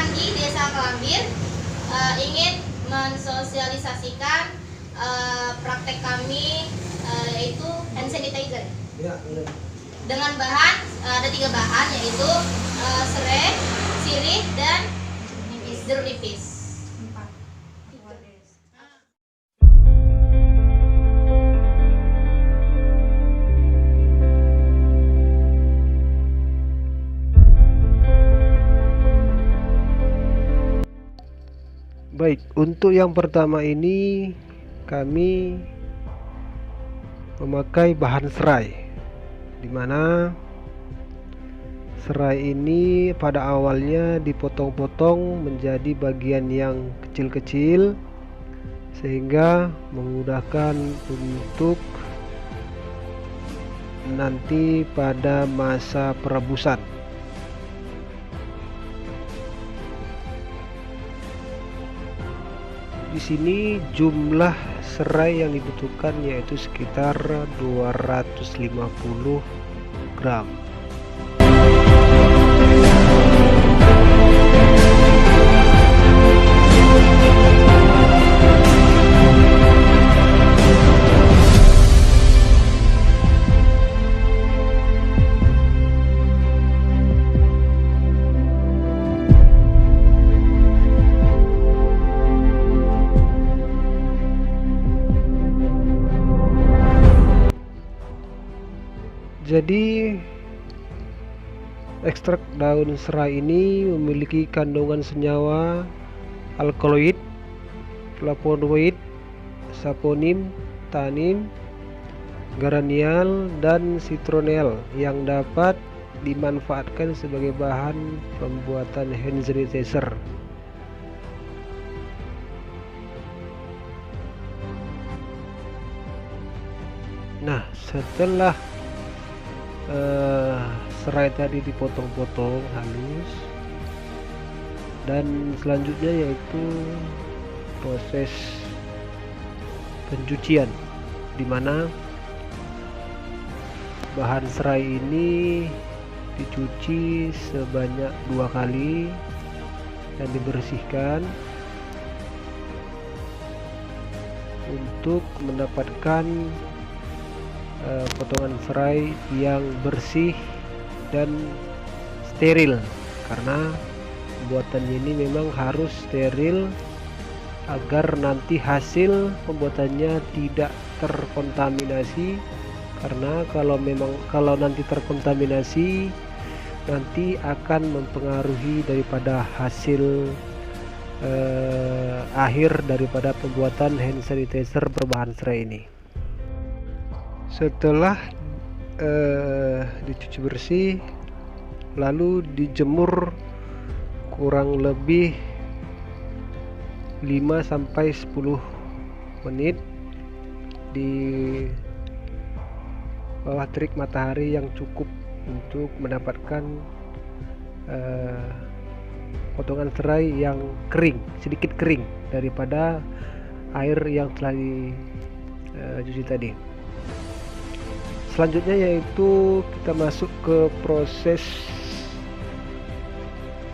kegiatan di Desa Kelambir ingin mensosialisasikan praktek kami yaitu hand sanitizer. Ya, benar. Dengan bahan ada 3 bahan yaitu serai, sirih, dan jeruk nipis. Baik, untuk yang pertama ini kami memakai bahan serai, dimana serai ini pada awalnya dipotong-potong menjadi bagian yang kecil-kecil sehingga memudahkan untuk nanti pada masa perebusan. Di sini jumlah serai yang dibutuhkan yaitu sekitar 250 gram. Jadi ekstrak daun serai ini memiliki kandungan senyawa alkaloid, flavonoid, saponin, tanin, geranial, dan citronel yang dapat dimanfaatkan sebagai bahan pembuatan hand sanitizer. Nah, setelah serai tadi dipotong-potong halus, dan selanjutnya yaitu proses pencucian, dimana bahan serai ini dicuci sebanyak 2 kali dan dibersihkan untuk mendapatkan potongan serai yang bersih dan steril, karena pembuatannya ini memang harus steril agar nanti hasil pembuatannya tidak terkontaminasi, karena kalau nanti terkontaminasi nanti akan mempengaruhi daripada hasil akhir daripada pembuatan hand sanitizer berbahan serai ini. Setelah dicuci bersih lalu dijemur kurang lebih 5-10 menit di bawah terik matahari yang cukup untuk mendapatkan potongan serai yang kering, sedikit kering daripada air yang telah dicuci tadi. Selanjutnya yaitu kita masuk ke proses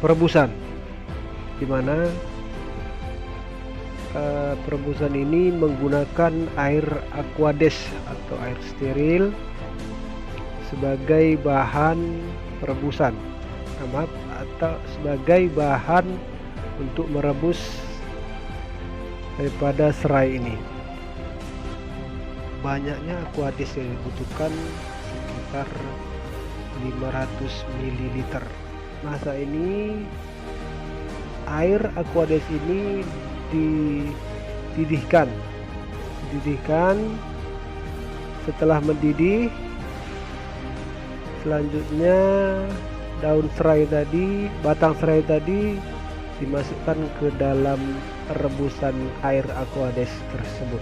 perebusan, dimana perebusan ini menggunakan air aquades atau air steril sebagai bahan perebusan, atau sebagai bahan untuk merebus daripada serai ini. Banyaknya aquades yang dibutuhkan sekitar 500 ml. Nah, saat ini air aquades ini dididihkan. Setelah mendidih, selanjutnya daun serai tadi, batang serai tadi dimasukkan ke dalam rebusan air aquades tersebut.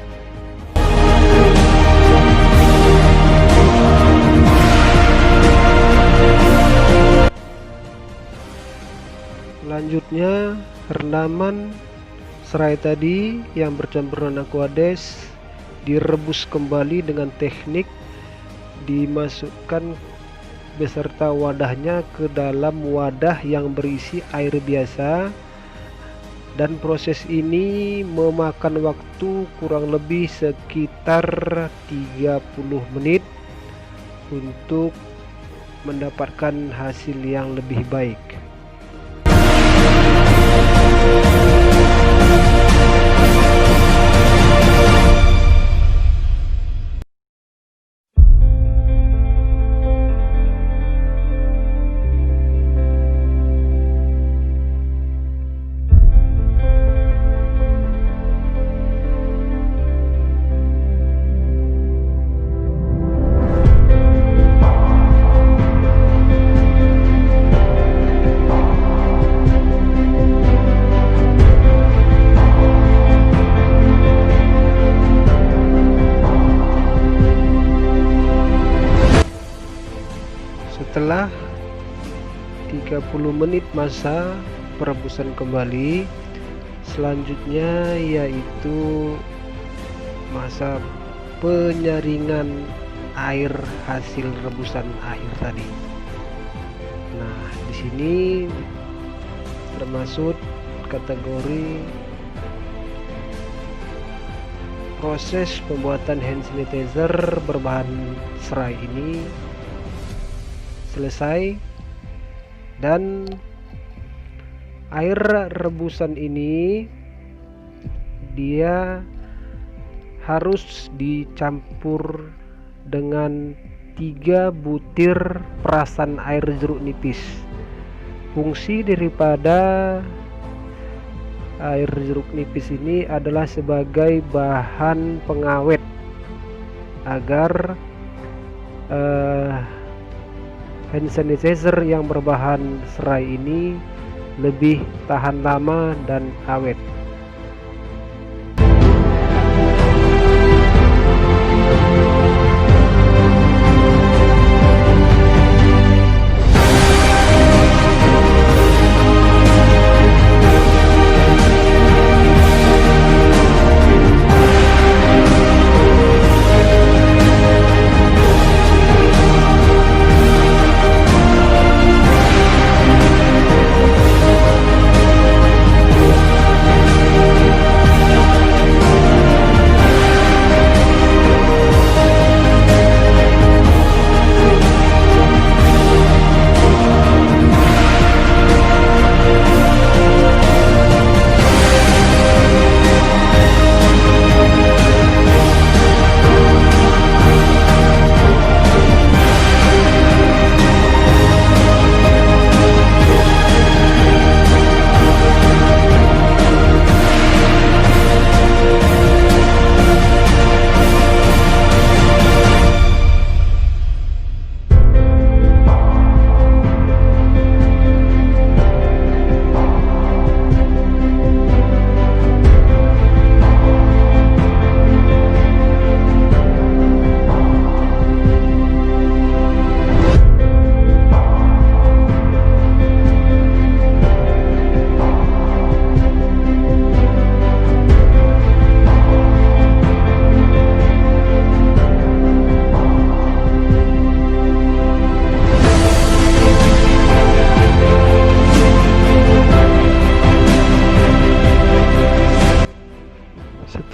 Selanjutnya rendaman serai tadi yang bercampuran aquades direbus kembali dengan teknik dimasukkan beserta wadahnya ke dalam wadah yang berisi air biasa, dan proses ini memakan waktu kurang lebih sekitar 30 menit untuk mendapatkan hasil yang lebih baik. Setelah 30 menit masa perebusan kembali, selanjutnya yaitu masa penyaringan air hasil rebusan akhir tadi. Nah, di sini termasuk kategori proses pembuatan hand sanitizer berbahan serai ini selesai, dan air rebusan ini dia harus dicampur dengan 3 butir perasan air jeruk nipis. Fungsi daripada air jeruk nipis ini adalah sebagai bahan pengawet agar hand sanitizer yang berbahan serai ini lebih tahan lama dan awet.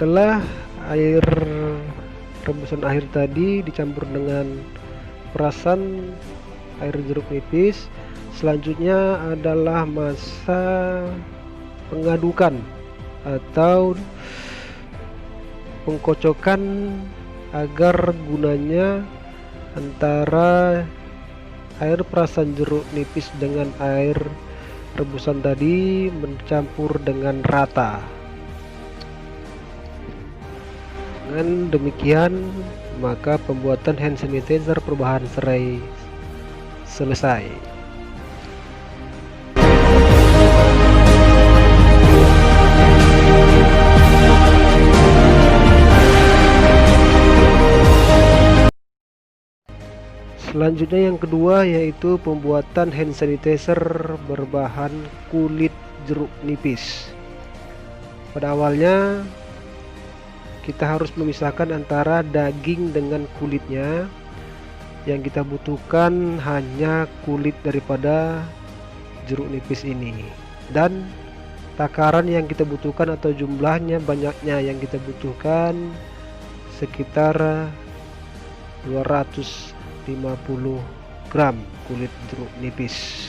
Setelah air rebusan akhir tadi dicampur dengan perasan air jeruk nipis, selanjutnya adalah masa pengadukan atau pengkocokan agar gunanya antara air perasan jeruk nipis dengan air rebusan tadi mencampur dengan rata. Dengan demikian, maka pembuatan hand sanitizer berbahan serai selesai. Selanjutnya yang kedua yaitu pembuatan hand sanitizer berbahan kulit jeruk nipis. Pada awalnya kita harus memisahkan antara daging dengan kulitnya. Yang kita butuhkan hanya kulit daripada jeruk nipis ini, dan takaran yang kita butuhkan atau jumlahnya, banyaknya yang kita butuhkan sekitar 250 gram kulit jeruk nipis.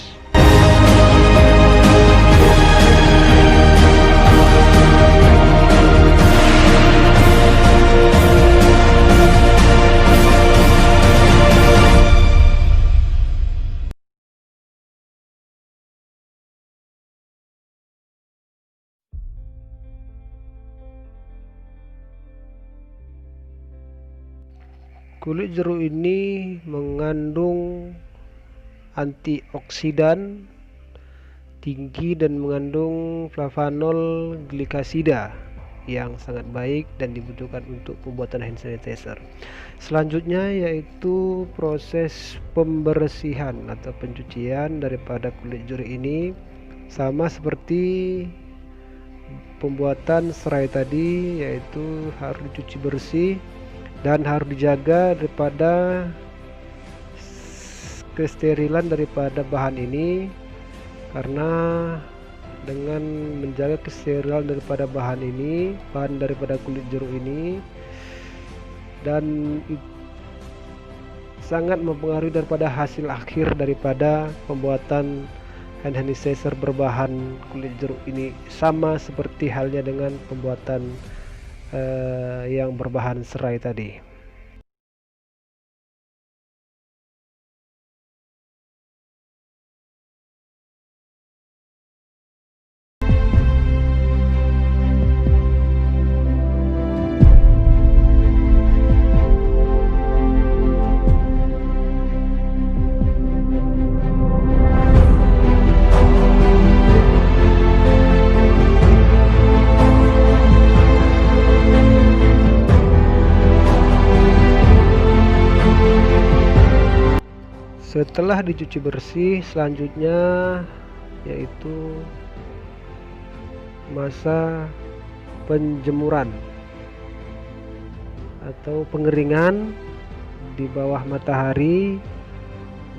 Kulit jeruk ini mengandung antioksidan tinggi dan mengandung flavanol glikasida yang sangat baik dan dibutuhkan untuk pembuatan hand sanitizer. Selanjutnya yaitu proses pembersihan atau pencucian daripada kulit jeruk ini, sama seperti pembuatan serai tadi, yaitu harus dicuci bersih dan harus dijaga daripada kesterilan daripada bahan ini, karena dengan menjaga kesterilan daripada bahan daripada kulit jeruk ini, dan sangat mempengaruhi daripada hasil akhir daripada pembuatan hand sanitizer berbahan kulit jeruk ini, sama seperti halnya dengan pembuatan yang berbahan serai tadi. Setelah dicuci bersih, selanjutnya yaitu masa penjemuran atau pengeringan di bawah matahari,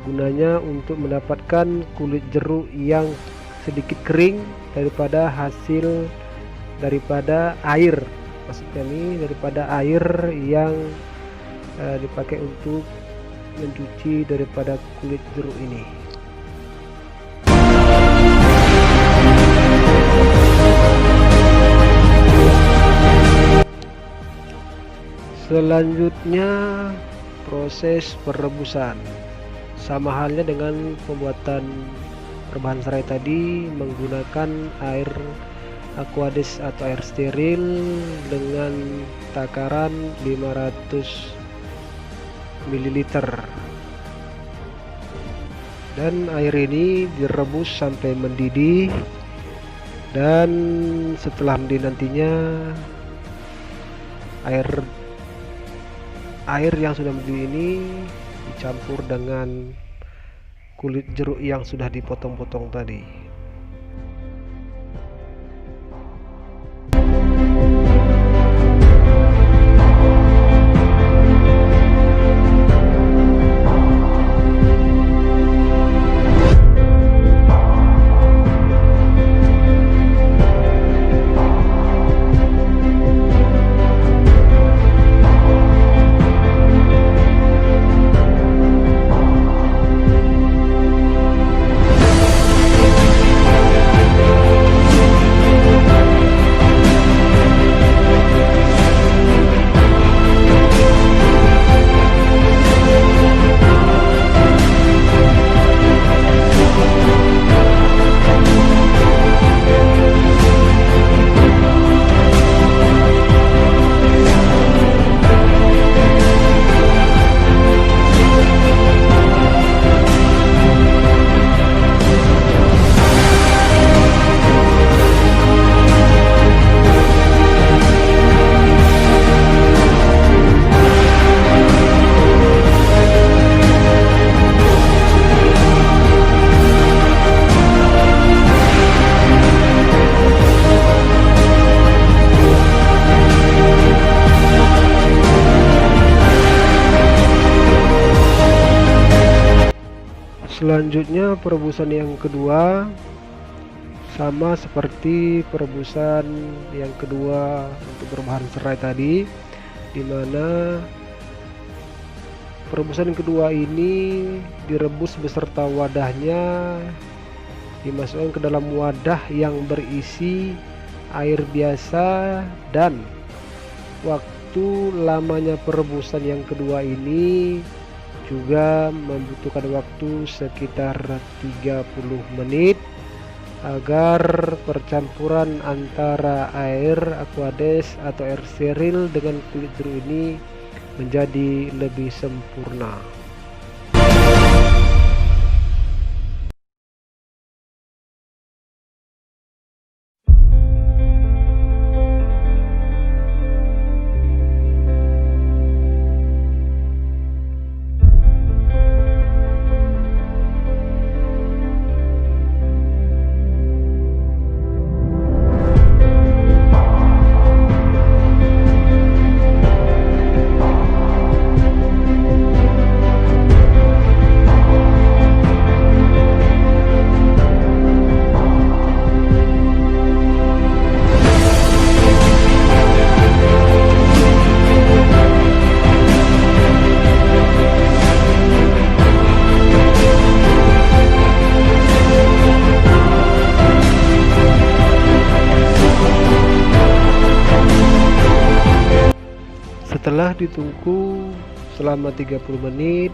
gunanya untuk mendapatkan kulit jeruk yang sedikit kering daripada hasil daripada air, maksudnya ini daripada air yang dipakai untuk mencuci daripada kulit jeruk ini. Selanjutnya proses perebusan, sama halnya dengan pembuatan berbahan serai tadi, menggunakan air Aquades atau air steril dengan takaran 500 ml, dan air ini direbus sampai mendidih, dan setelah mendidih nantinya air yang sudah mendidih ini dicampur dengan kulit jeruk yang sudah dipotong-potong tadi. Selanjutnya perebusan yang kedua sama seperti perebusan yang kedua untuk berbahan serai tadi, dimana perebusan yang kedua ini direbus beserta wadahnya, dimasukkan ke dalam wadah yang berisi air biasa, dan waktu lamanya perebusan yang kedua ini juga membutuhkan waktu sekitar 30 menit agar percampuran antara air aquades atau air steril dengan kulit jeruk ini menjadi lebih sempurna. Setelah ditunggu selama 30 menit,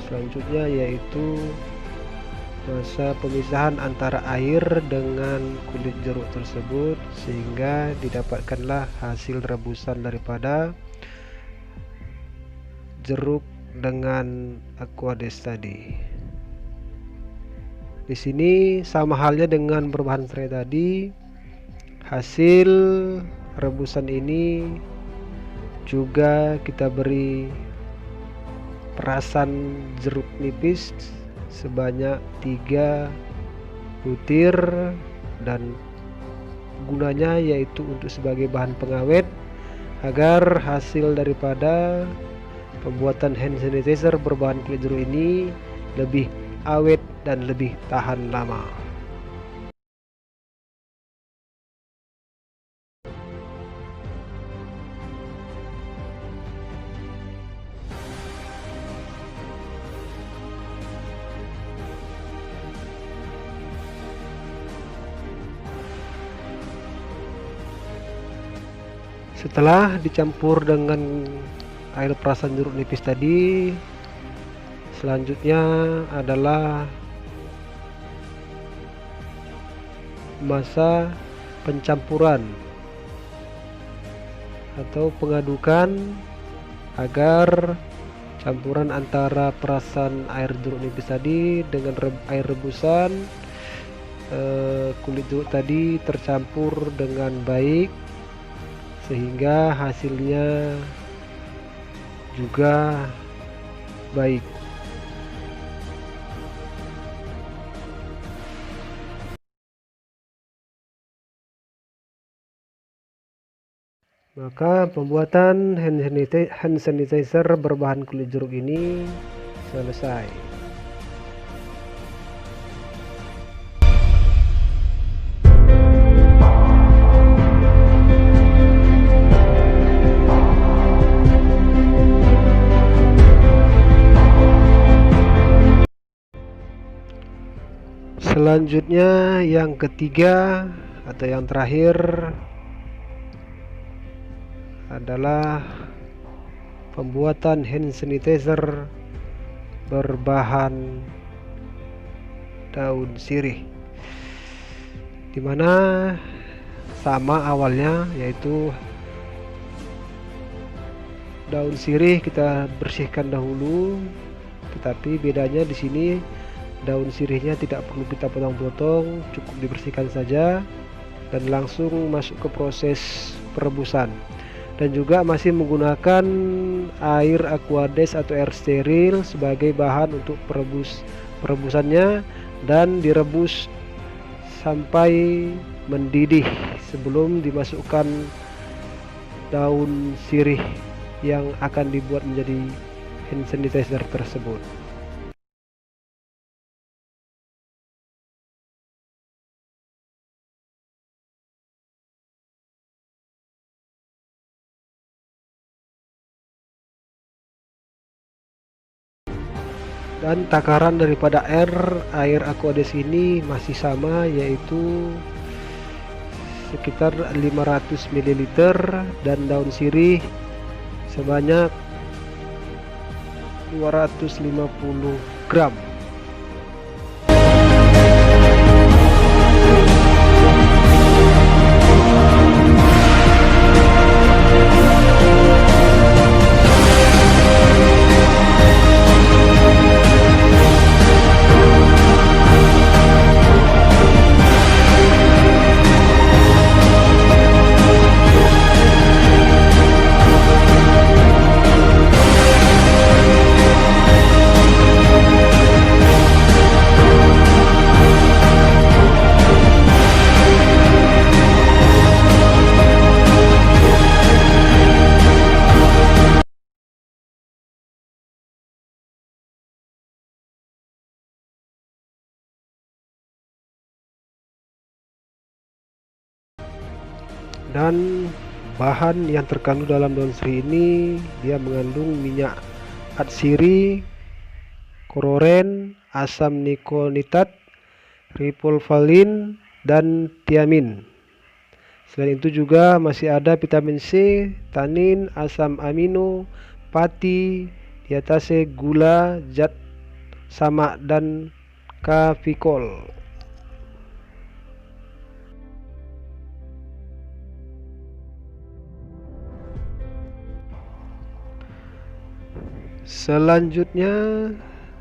selanjutnya yaitu masa pemisahan antara air dengan kulit jeruk tersebut, sehingga didapatkanlah hasil rebusan daripada jeruk dengan aquades tadi. Di sini sama halnya dengan berbahan serai tadi, hasil rebusan ini juga kita beri perasan jeruk nipis sebanyak 3 butir, dan gunanya yaitu untuk sebagai bahan pengawet agar hasil daripada pembuatan hand sanitizer berbahan kulit jeruk ini lebih awet dan lebih tahan lama. Setelah dicampur dengan air perasan jeruk nipis tadi, selanjutnya adalah masa pencampuran atau pengadukan agar campuran antara perasan air jeruk nipis tadi dengan air rebusan kulit jeruk tadi tercampur dengan baik, sehingga hasilnya juga baik. Maka pembuatan hand sanitizer berbahan kulit jeruk ini selesai. Selanjutnya yang ketiga atau yang terakhir adalah pembuatan hand sanitizer berbahan daun sirih, dimana sama awalnya, yaitu daun sirih kita bersihkan dahulu, tetapi bedanya di sini daun sirihnya tidak perlu kita potong-potong, cukup dibersihkan saja dan langsung masuk ke proses perebusan. Dan juga masih menggunakan air aquades atau air steril sebagai bahan untuk perebusannya, dan direbus sampai mendidih sebelum dimasukkan daun sirih yang akan dibuat menjadi hand sanitizer tersebut. Dan takaran daripada air Aquades ini masih sama, yaitu sekitar 500 ml, dan daun sirih sebanyak 250 gram. Dan bahan yang terkandung dalam daun sirih ini, dia mengandung minyak atsiri, kororen, asam nikonitat, riboflavin, dan tiamin. Selain itu juga masih ada vitamin C, tanin, asam amino, pati, diatase, gula, zat samak, dan kafikol. Selanjutnya,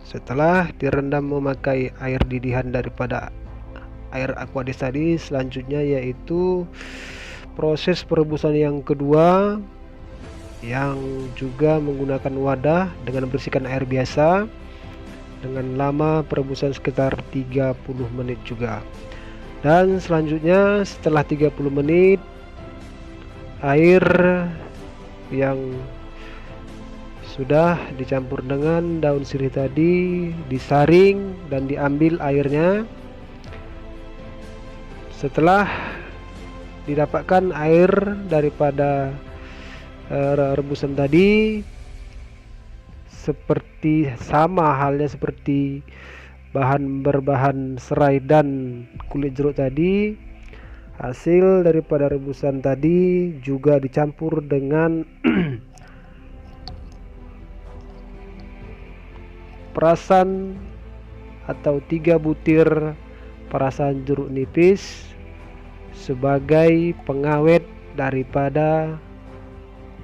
setelah direndam memakai air didihan daripada air Aquades tadi, selanjutnya yaitu proses perebusan yang kedua, yang juga menggunakan wadah dengan bersihkan air biasa dengan lama perebusan sekitar 30 menit juga. Dan selanjutnya setelah 30 menit, air yang sudah dicampur dengan daun sirih tadi disaring dan diambil airnya. Setelah didapatkan air daripada rebusan tadi, seperti sama halnya seperti bahan berbahan serai dan kulit jeruk tadi, hasil daripada rebusan tadi juga dicampur dengan perasan atau 3 butir perasan jeruk nipis sebagai pengawet daripada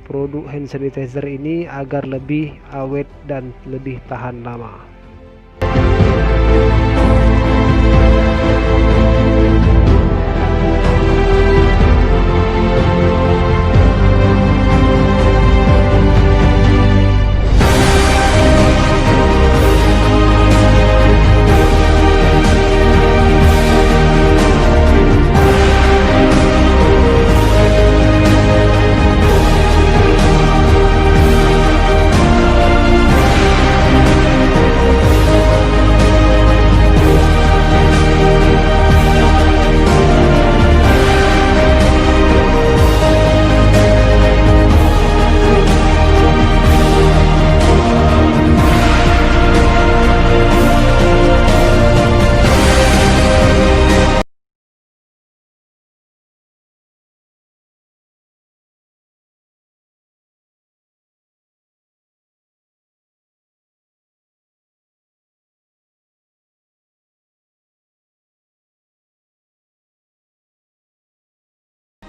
produk hand sanitizer ini agar lebih awet dan lebih tahan lama.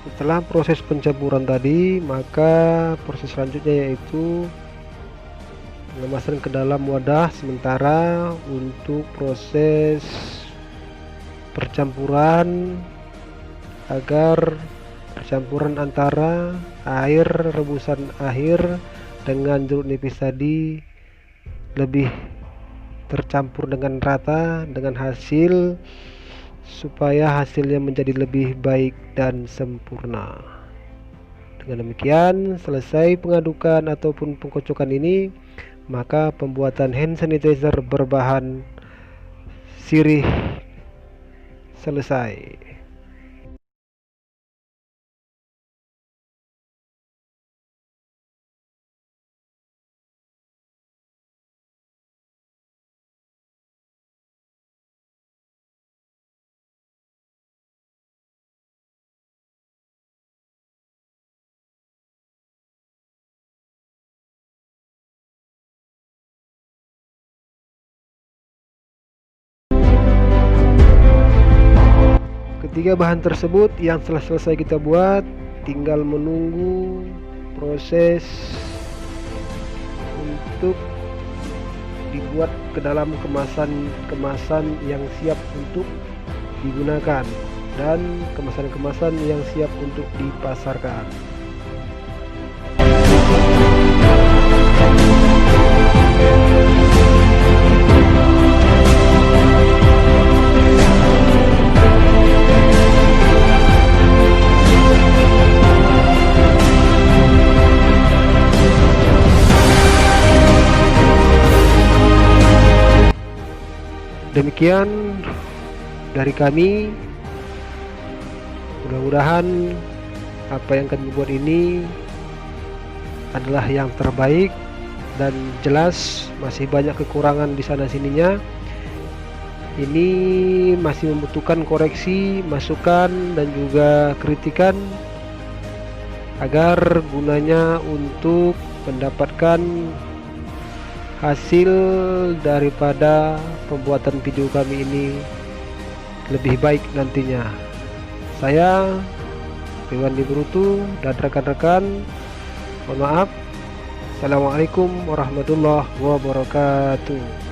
Setelah proses pencampuran tadi, maka proses selanjutnya yaitu mengemaskan ke dalam wadah sementara untuk proses percampuran, agar percampuran antara air rebusan akhir dengan jeruk nipis tadi lebih tercampur dengan rata dengan hasil, supaya hasilnya menjadi lebih baik dan sempurna. Dengan demikian selesai pengadukan ataupun pengkocokan ini, maka pembuatan hand sanitizer berbahan sirih selesai. Ketiga bahan tersebut yang telah selesai kita buat, tinggal menunggu proses untuk dibuat ke dalam kemasan yang siap untuk digunakan dan kemasan-kemasan yang siap untuk dipasarkan. Demikian dari kami, mudah-mudahan apa yang kami buat ini adalah yang terbaik, dan jelas masih banyak kekurangan di sana sininya. Ini masih membutuhkan koreksi, masukan dan juga kritikan agar gunanya untuk mendapatkan hasil daripada pembuatan video kami ini lebih baik nantinya. Saya Dewan Brutu dan rekan-rekan mohon maaf. Assalamualaikum warahmatullahi wabarakatuh.